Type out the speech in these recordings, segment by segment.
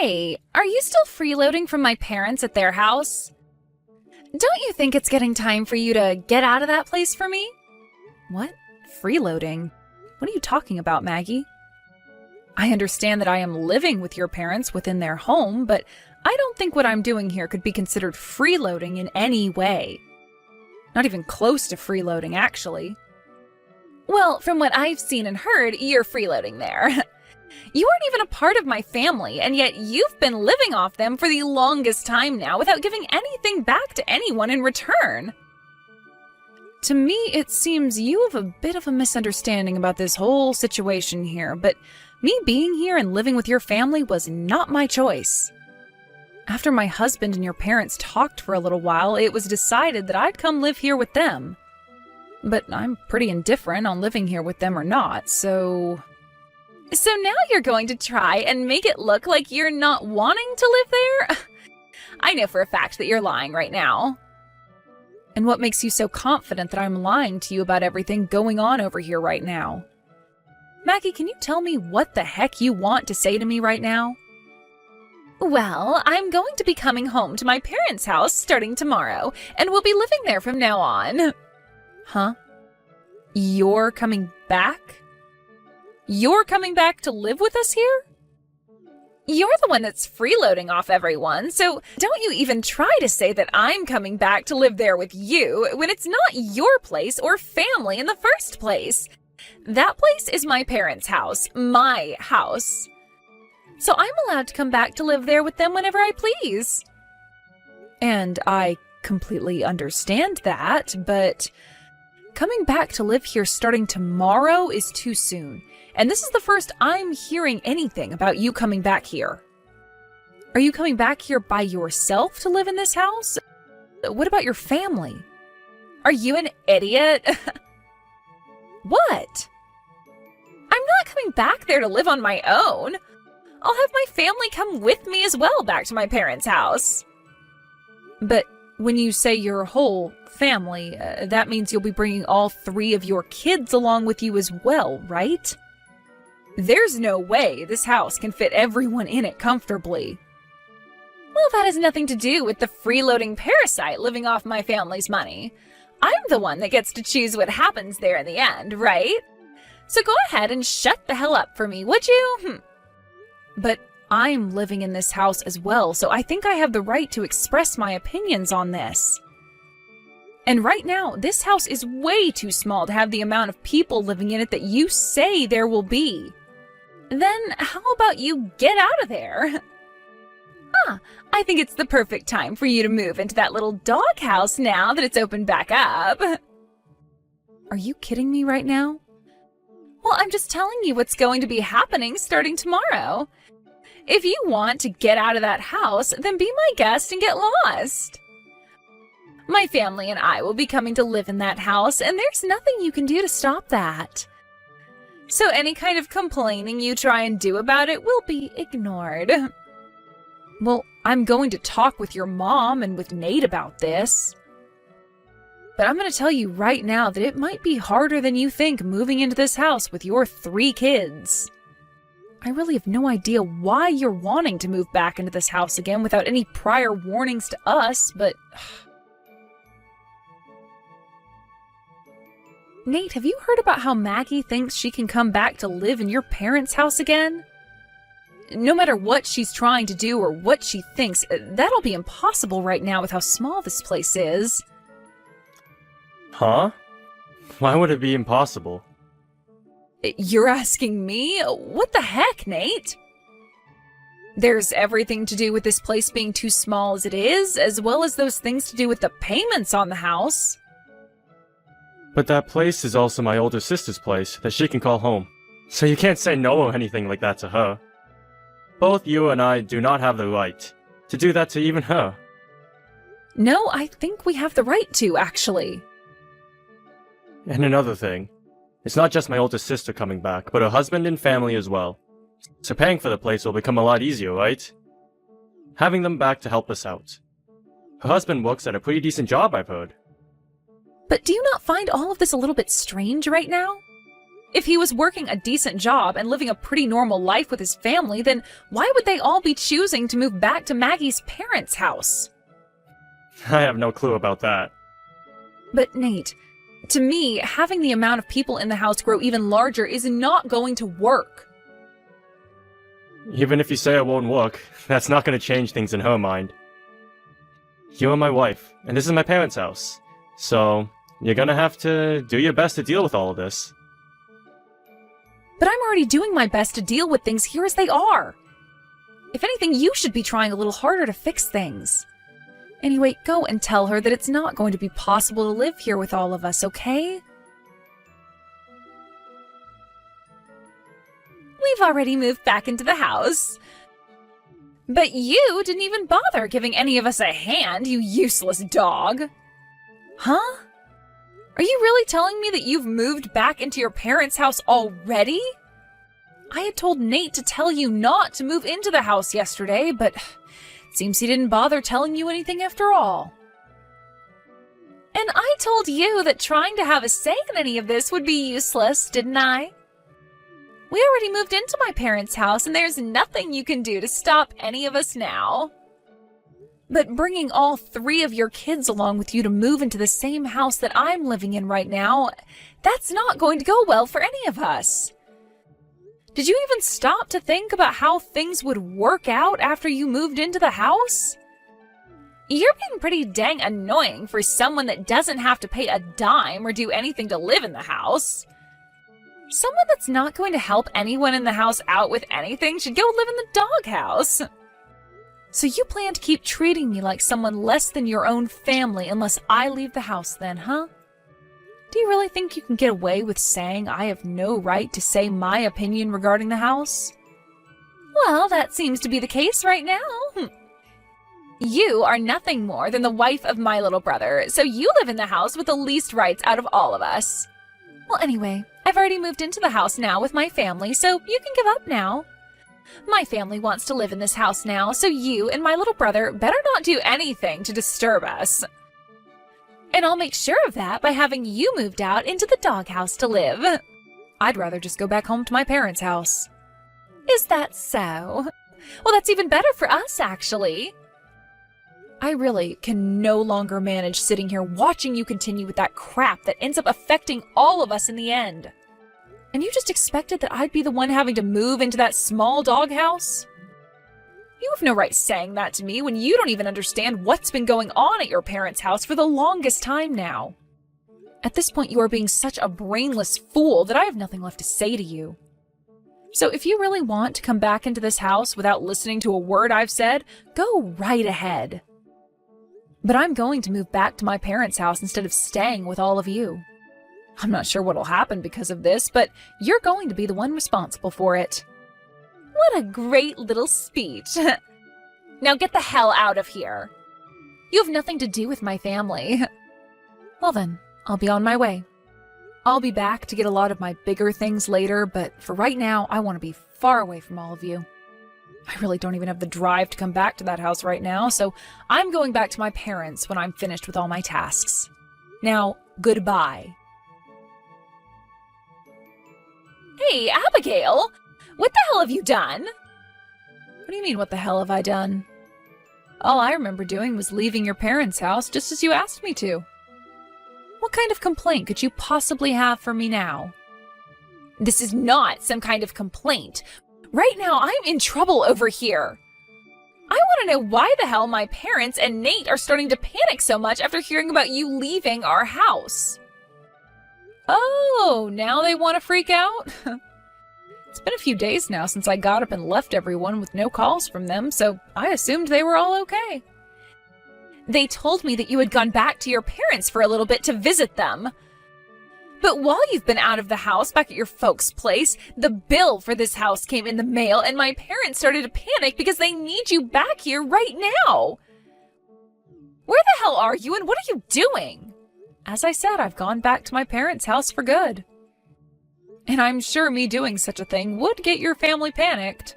Hey, are you still freeloading from my parents at their house? Don't you think it's getting time for you to get out of that place for me? What? Freeloading? What are you talking about, Maggie? I understand that I am living with your parents within their home, but I don't think what I'm doing here could be considered freeloading in any way. Not even close to freeloading, actually. Well, from what I've seen and heard, you're freeloading there. You aren't even a part of my family, and yet you've been living off them for the longest time now without giving anything back to anyone in return. To me, it seems you have a bit of a misunderstanding about this whole situation here, but me being here and living with your family was not my choice. After my husband and your parents talked for a little while, it was decided that I'd come live here with them. But I'm pretty indifferent on living here with them or not, so... So now you're going to try and make it look like you're not wanting to live there? I know for a fact that you're lying right now. And what makes you so confident that I'm lying to you about everything going on over here right now? Maggie, can you tell me what the heck you want to say to me right now? Well, I'm going to be coming home to my parents' house starting tomorrow, and we'll be living there from now on. Huh? You're coming back? You're coming back to live with us here? You're the one that's freeloading off everyone, so don't you even try to say that I'm coming back to live there with you when it's not your place or family in the first place. That place is my parents' house, my house. So I'm allowed to come back to live there with them whenever I please. And I completely understand that, but coming back to live here starting tomorrow is too soon. And this is the first I'm hearing anything about you coming back here. Are you coming back here by yourself to live in this house? What about your family? Are you an idiot? What? I'm not coming back there to live on my own. I'll have my family come with me as well back to my parents' house. But when you say your whole family, that means you'll be bringing all 3 of your kids along with you as well, right? There's no way this house can fit everyone in it comfortably. Well, that has nothing to do with the freeloading parasite living off my family's money. I'm the one that gets to choose what happens there in the end, right? So go ahead and shut the hell up for me, would you? But I'm living in this house as well, so I think I have the right to express my opinions on this. And right now, this house is way too small to have the amount of people living in it that you say there will be. Then how about you get out of there? I think it's the perfect time for you to move into that little doghouse now that it's opened back up. Are you kidding me right now? Well, I'm just telling you what's going to be happening starting tomorrow. If you want to get out of that house, then be my guest and get lost. My family and I will be coming to live in that house, and there's nothing you can do to stop that. So any kind of complaining you try and do about it will be ignored. Well, I'm going to talk with your mom and with Nate about this. But I'm going to tell you right now that it might be harder than you think moving into this house with your 3 kids. I really have no idea why you're wanting to move back into this house again without any prior warnings to us, but... Nate, have you heard about how Maggie thinks she can come back to live in your parents' house again? No matter what she's trying to do or what she thinks, that'll be impossible right now with how small this place is. Huh? Why would it be impossible? You're asking me? What the heck, Nate? There's everything to do with this place being too small as it is, as well as those things to do with the payments on the house. But that place is also my older sister's place that she can call home. So you can't say no or anything like that to her. Both you and I do not have the right to do that to even her. No, I think we have the right to, actually. And another thing, it's not just my older sister coming back, but her husband and family as well. So paying for the place will become a lot easier, right? Having them back to help us out. Her husband works at a pretty decent job, I've heard. But do you not find all of this a little bit strange right now? If he was working a decent job and living a pretty normal life with his family, then why would they all be choosing to move back to Maggie's parents' house? I have no clue about that. But Nate, to me, having the amount of people in the house grow even larger is not going to work. Even if you say it won't work, that's not going to change things in her mind. You are my wife, and this is my parents' house. So, you're gonna have to do your best to deal with all of this. But I'm already doing my best to deal with things here as they are. If anything, you should be trying a little harder to fix things. Anyway, go and tell her that it's not going to be possible to live here with all of us, okay? We've already moved back into the house. But you didn't even bother giving any of us a hand, you useless dog. Huh? Are you really telling me that you've moved back into your parents' house already? I had told Nate to tell you not to move into the house yesterday, but it seems he didn't bother telling you anything after all. And I told you that trying to have a say in any of this would be useless, didn't I? We already moved into my parents' house, and there's nothing you can do to stop any of us now. But bringing all 3 of your kids along with you to move into the same house that I'm living in right now, that's not going to go well for any of us. Did you even stop to think about how things would work out after you moved into the house? You're being pretty dang annoying for someone that doesn't have to pay a dime or do anything to live in the house. Someone that's not going to help anyone in the house out with anything should go live in the doghouse. So you plan to keep treating me like someone less than your own family unless I leave the house then, huh? Do you really think you can get away with saying I have no right to say my opinion regarding the house? Well, that seems to be the case right now. You are nothing more than the wife of my little brother, so you live in the house with the least rights out of all of us. Well, anyway, I've already moved into the house now with my family, so you can give up now. My family wants to live in this house now, so you and my little brother better not do anything to disturb us. And I'll make sure of that by having you moved out into the doghouse to live. I'd rather just go back home to my parents' house. Is that so? Well, that's even better for us, actually. I really can no longer manage sitting here watching you continue with that crap that ends up affecting all of us in the end. And you just expected that I'd be the one having to move into that small doghouse? You have no right saying that to me when you don't even understand what's been going on at your parents' house for the longest time now. At this point, you are being such a brainless fool that I have nothing left to say to you. So if you really want to come back into this house without listening to a word I've said, go right ahead. But I'm going to move back to my parents' house instead of staying with all of you. I'm not sure what'll happen because of this, but you're going to be the one responsible for it. What a great little speech. Now get the hell out of here. You have nothing to do with my family. Well then, I'll be on my way. I'll be back to get a lot of my bigger things later, but for right now, I want to be far away from all of you. I really don't even have the drive to come back to that house right now, so I'm going back to my parents when I'm finished with all my tasks. Now, goodbye. Hey, Abigail! What the hell have you done? What do you mean, what the hell have I done? All I remember doing was leaving your parents' house just as you asked me to. What kind of complaint could you possibly have for me now? This is not some kind of complaint. Right now, I'm in trouble over here. I want to know why the hell my parents and Nate are starting to panic so much after hearing about you leaving our house. Oh, now they want to freak out? It's been a few days now since I got up and left everyone with no calls from them, so I assumed they were all okay. They told me that you had gone back to your parents for a little bit to visit them. But while you've been out of the house back at your folks' place, the bill for this house came in the mail and my parents started to panic because they need you back here right now. Where the hell are you and what are you doing? As I said, I've gone back to my parents' house for good. And I'm sure me doing such a thing would get your family panicked.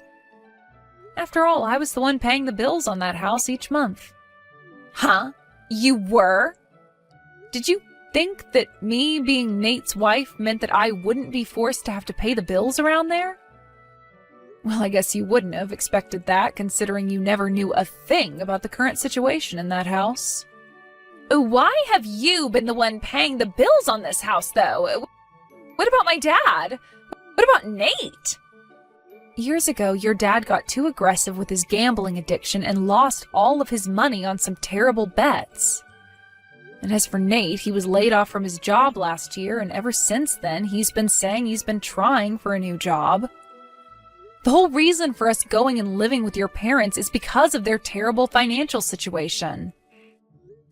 After all, I was the one paying the bills on that house each month. Huh? You were? Did you think that me being Nate's wife meant that I wouldn't be forced to have to pay the bills around there? Well, I guess you wouldn't have expected that, considering you never knew a thing about the current situation in that house. Why have you been the one paying the bills on this house, though? What about my dad? What about Nate? Years ago, your dad got too aggressive with his gambling addiction and lost all of his money on some terrible bets. And as for Nate, he was laid off from his job last year, and ever since then, he's been saying he's been trying for a new job. The whole reason for us going and living with your parents is because of their terrible financial situation.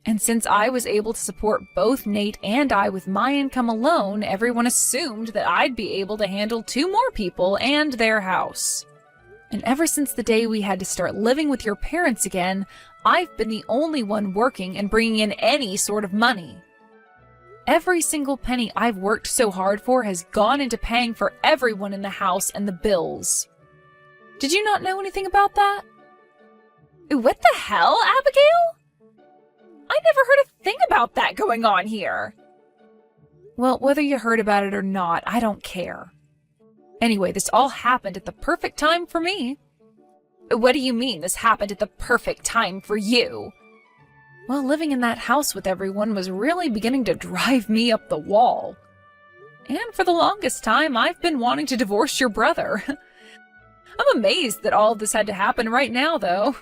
And since I was able to support both Nate and I with my income alone, everyone assumed that I'd be able to handle 2 more people and their house. And ever since the day we had to start living with your parents again, I've been the only one working and bringing in any sort of money. Every single penny I've worked so hard for has gone into paying for everyone in the house and the bills. Did you not know anything about that? What the hell, Abigail? I never heard a thing about that going on here. Well, whether you heard about it or not, I don't care. Anyway, this all happened at the perfect time for me. What do you mean this happened at the perfect time for you? Well, living in that house with everyone was really beginning to drive me up the wall. And for the longest time, I've been wanting to divorce your brother. I'm amazed that all of this had to happen right now, though.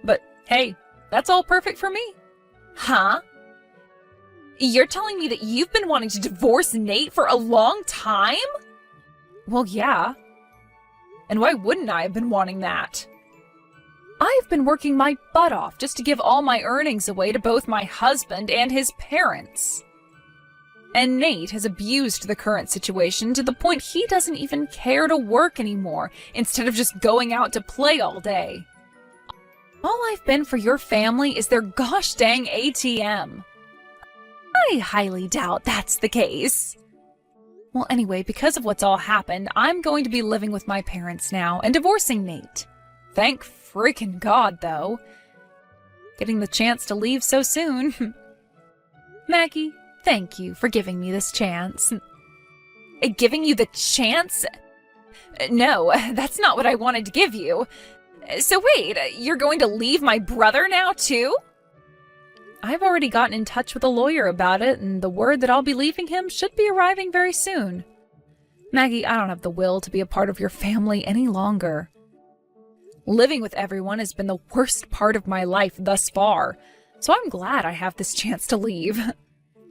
But hey, that's all perfect for me. Huh? You're telling me that you've been wanting to divorce Nate for a long time? Well, yeah. And why wouldn't I have been wanting that? I've been working my butt off just to give all my earnings away to both my husband and his parents. And Nate has abused the current situation to the point he doesn't even care to work anymore, instead of just going out to play all day. All I've been for your family is their gosh dang ATM. I highly doubt that's the case. Well, anyway, because of what's all happened, I'm going to be living with my parents now and divorcing Nate. Thank freaking God, though. Getting the chance to leave so soon. Maggie, thank you for giving me this chance. Giving you the chance? No, that's not what I wanted to give you. So wait, you're going to leave my brother now, too? I've already gotten in touch with a lawyer about it, and the word that I'll be leaving him should be arriving very soon. Maggie, I don't have the will to be a part of your family any longer. Living with everyone has been the worst part of my life thus far, so I'm glad I have this chance to leave.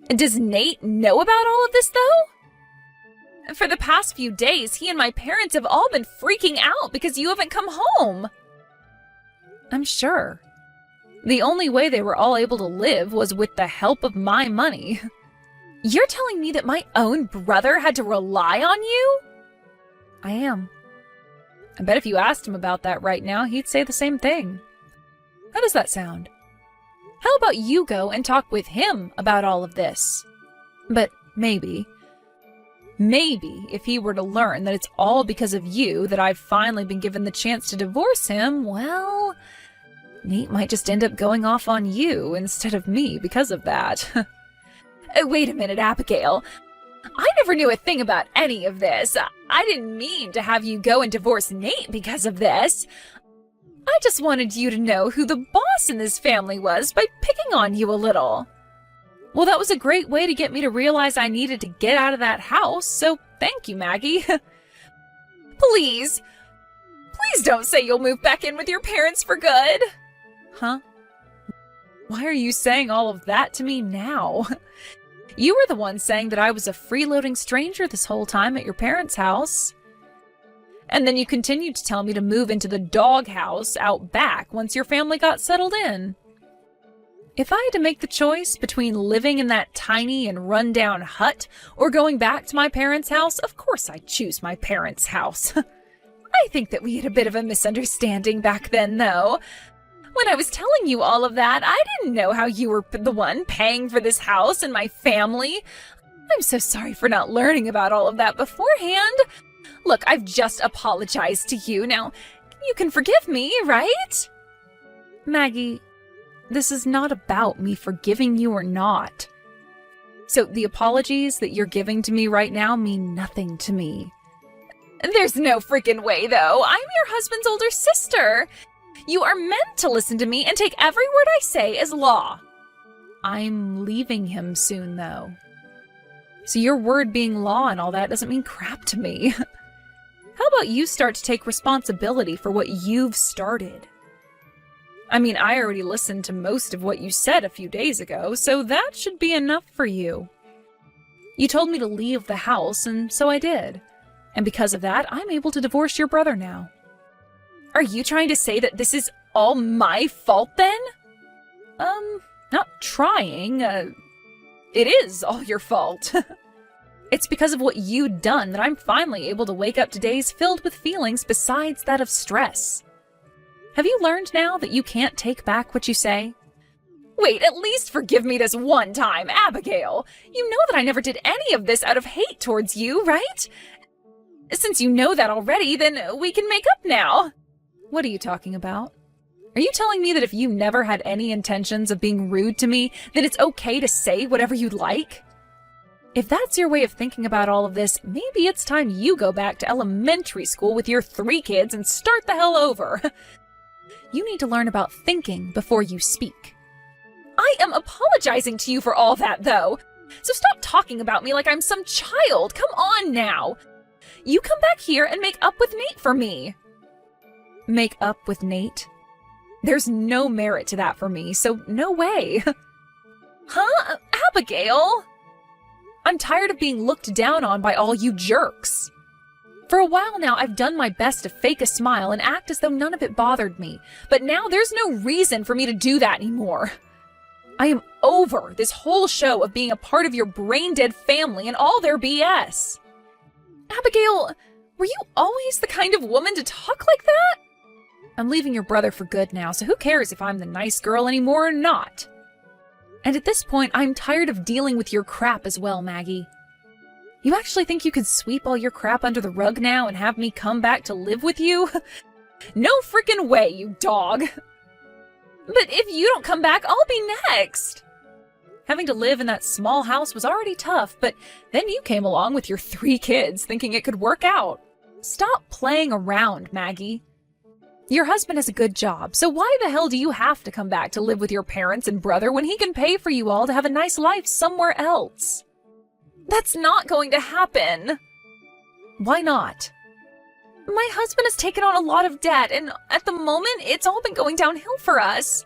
Does Nate know about all of this, though? For the past few days, he and my parents have all been freaking out because you haven't come home. I'm sure. The only way they were all able to live was with the help of my money. You're telling me that my own brother had to rely on you? I am. I bet if you asked him about that right now, he'd say the same thing. How does that sound? How about you go and talk with him about all of this? But maybe if he were to learn that it's all because of you that I've finally been given the chance to divorce him, well, Nate might just end up going off on you instead of me because of that. Wait a minute, Abigail. I never knew a thing about any of this. I didn't mean to have you go and divorce Nate because of this. I just wanted you to know who the boss in this family was by picking on you a little. Well, that was a great way to get me to realize I needed to get out of that house, so thank you, Maggie. Please don't say you'll move back in with your parents for good. Huh? Why are you saying all of that to me now? You were the one saying that I was a freeloading stranger this whole time at your parents' house. And then you continued to tell me to move into the doghouse out back once your family got settled in. If I had to make the choice between living in that tiny and run-down hut or going back to my parents' house, of course I'd choose my parents' house. I think that we had a bit of a misunderstanding back then, though. When I was telling you all of that, I didn't know how you were the one paying for this house and my family. I'm so sorry for not learning about all of that beforehand. Look, I've just apologized to you. Now, you can forgive me, right? Maggie, this is not about me forgiving you or not. So the apologies that you're giving to me right now mean nothing to me. There's no freaking way, though. I'm your husband's older sister. You are meant to listen to me and take every word I say as law. I'm leaving him soon, though. So your word being law and all that doesn't mean crap to me. How about you start to take responsibility for what you've started? I mean, I already listened to most of what you said a few days ago, so that should be enough for you. You told me to leave the house, and so I did. And because of that, I'm able to divorce your brother now. Are you trying to say that this is all my fault, then? Not trying. It is all your fault. It's because of what you'd done that I'm finally able to wake up to days filled with feelings besides that of stress. Have you learned now that you can't take back what you say? Wait, at least forgive me this one time, Abigail. You know that I never did any of this out of hate towards you, right? Since you know that already, then we can make up now. What are you talking about? Are you telling me that if you never had any intentions of being rude to me, then it's okay to say whatever you'd like? If that's your way of thinking about all of this, maybe it's time you go back to elementary school with your 3 kids and start the hell over. You need to learn about thinking before you speak. I am apologizing to you for all that, though. So stop talking about me like I'm some child. Come on now. You come back here and make up with Nate for me. Make up with Nate? There's no merit to that for me, so no way. Huh? Abigail? I'm tired of being looked down on by all you jerks. For a while now, I've done my best to fake a smile and act as though none of it bothered me, but now there's no reason for me to do that anymore. I am over this whole show of being a part of your brain-dead family and all their BS. Abigail, were you always the kind of woman to talk like that? I'm leaving your brother for good now, so who cares if I'm the nice girl anymore or not? And at this point, I'm tired of dealing with your crap as well, Maggie. You actually think you could sweep all your crap under the rug now and have me come back to live with you? No freaking way, you dog! But if you don't come back, I'll be next! Having to live in that small house was already tough, but then you came along with your 3 kids thinking it could work out. Stop playing around, Maggie. Your husband has a good job, so why the hell do you have to come back to live with your parents and brother when he can pay for you all to have a nice life somewhere else? That's not going to happen. Why not? My husband has taken on a lot of debt, and at the moment, it's all been going downhill for us.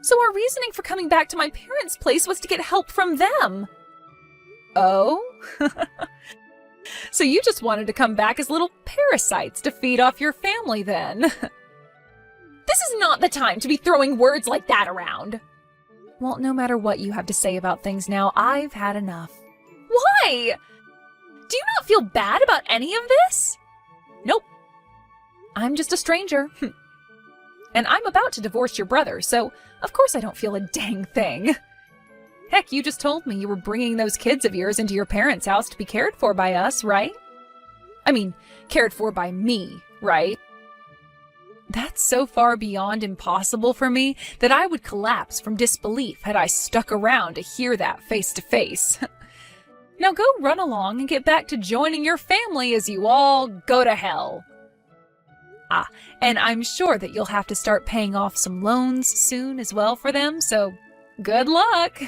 So our reasoning for coming back to my parents' place was to get help from them. Oh? So you just wanted to come back as little parasites to feed off your family, then? This is not the time to be throwing words like that around. Well, no matter what you have to say about things now, I've had enough. Why? Do you not feel bad about any of this? Nope. I'm just a stranger. And I'm about to divorce your brother, so of course I don't feel a dang thing. Heck, you just told me you were bringing those kids of yours into your parents' house to be cared for by us, right? I mean, cared for by me, right? That's so far beyond impossible for me that I would collapse from disbelief had I stuck around to hear that face to face. Now go run along and get back to joining your family as you all go to hell. Ah, and I'm sure that you'll have to start paying off some loans soon as well for them, so good luck!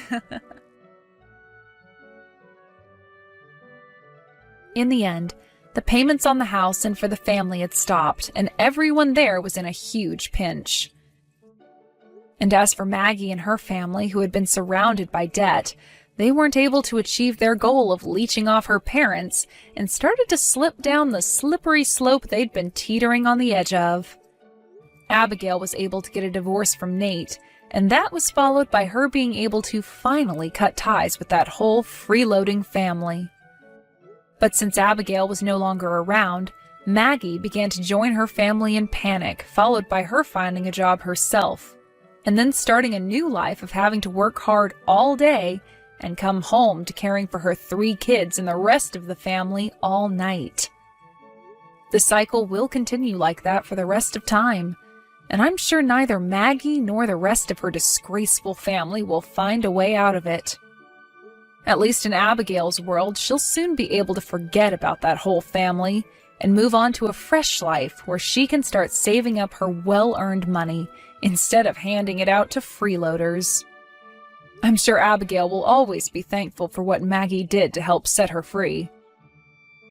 In the end, the payments on the house and for the family had stopped, and everyone there was in a huge pinch. And as for Maggie and her family, who had been surrounded by debt, they weren't able to achieve their goal of leeching off her parents and started to slip down the slippery slope they'd been teetering on the edge of. Abigail was able to get a divorce from Nate, and that was followed by her being able to finally cut ties with that whole freeloading family. But since Abigail was no longer around, Maggie began to join her family in panic, followed by her finding a job herself, and then starting a new life of having to work hard all day and come home to caring for her 3 kids and the rest of the family all night. The cycle will continue like that for the rest of time, and I'm sure neither Maggie nor the rest of her disgraceful family will find a way out of it. At least in Abigail's world, she'll soon be able to forget about that whole family and move on to a fresh life where she can start saving up her well-earned money instead of handing it out to freeloaders. I'm sure Abigail will always be thankful for what Maggie did to help set her free.